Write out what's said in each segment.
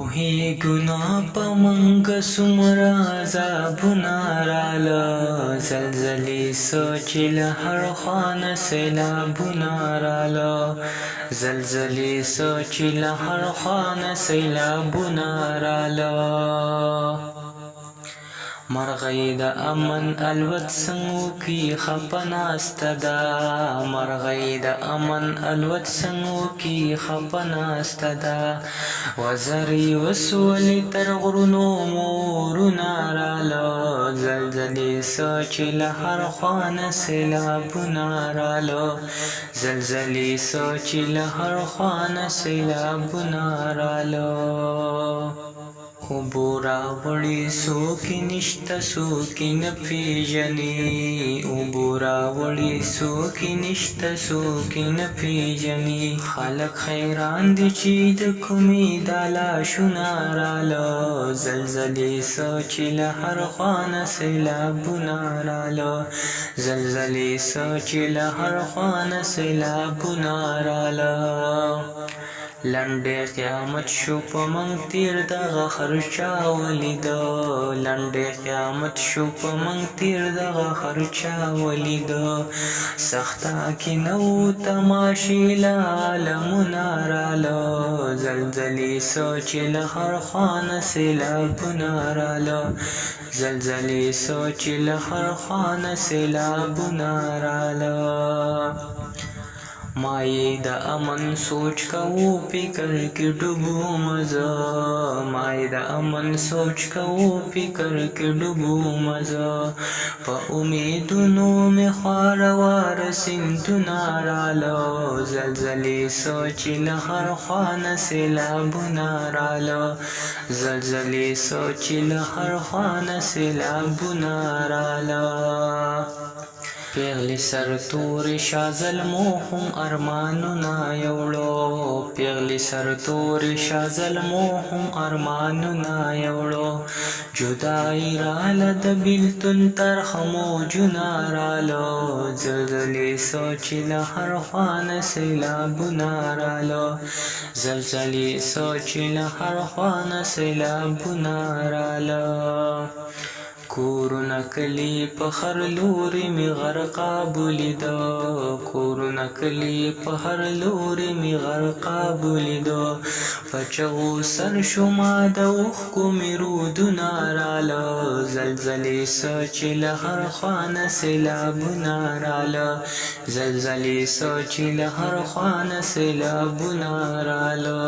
وهی گناه پا منگ سمرا عذابنا رالا زلزلی سوچی لهر خان سیلابنا رالا زلزلی سوچی لهر خان سیلابنا رالا مرغی د امن الوت سنگو کی خپناستدا مرغی د امن الوت سنگو کی خپناستدا وزری وسولی تر غرونو مورنا رالا زلزلی سوچی لهر خوان سیلابنا رالا زلزلی سوچی لهر خوان سیلابنا رالا اوبورا وړي سوکي نشته سوکي نه پیژني اوبورا وړي سوکي نشته سوکي نه پیژني خلک حیران دي چې د کومې د لاشونه راله زلزلې سوچي له هر خوانه سیلابونه راله زلزلې سوچي له هر خوانه سیلابونه راله لنډې قیامت شو په منګ تیر دغه خرچا ولیدو لنډې قیامت شو په منګ تیر دغه خرچا ولیدو سخته کې نو تماشې له عالمونه راله زلزلې سوچې له هر خوانه سیلابونه راله زلزلې سوچې له هر خوانه سیلابونه راله مای د امن سوچ کوو فکر کې ډوبو مزه مای د امن سوچ کوو فکر کې ډوبو مزه په امیدونو مې خواره سیندونه راله زلزلې سوچ له هر خوانه سیلابونه راله زلزلې سوچ له هر خوانه سیلابونه راله پیغلی سر تورې شازل مو هم ارمانونه یوړو پیغلی سر تورې شازل مو هم ارمانونه یوړو جدائی راله د بیلتون ترخ موجونه راله زلزلې سوچې له هر خوانه سیلابونه راله زلزلې سوچې له هر خوانه سیلابونه راله کورونه کلی په هر لوري می غرقاب لیدو کورونه کلی په هر لوري می غرقاب لیدو پچغو سر شما د اوښکو می رودونه راله زلزلې سوچې له هر خوانه سیلابونه راله زلزلې سوچې له هر خوانه سیلابونه راله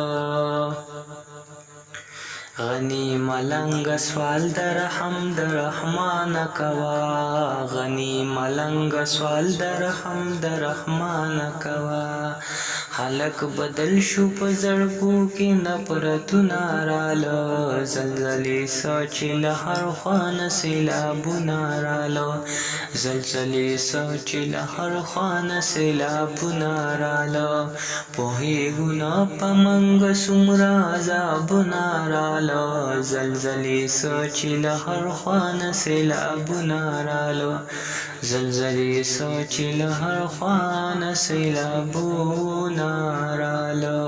غنی ملنگ سوال در رحم در رحمان کوا غنی ملنگ سوال در رحم در رحمان کوا خلق بدل شو په زړګو کې نفرتونه راله زلزلې سوچې له هر خوانه سیلابونه راله زلزلې سوچې له هر خوانه سیلابونه راله پوهېږو نه په منګ څومره عذابونه راله زلزلې سوچې له هر خوانه سیلابونه راله زلزلې سوچې له هر خوانه سیلابونه راله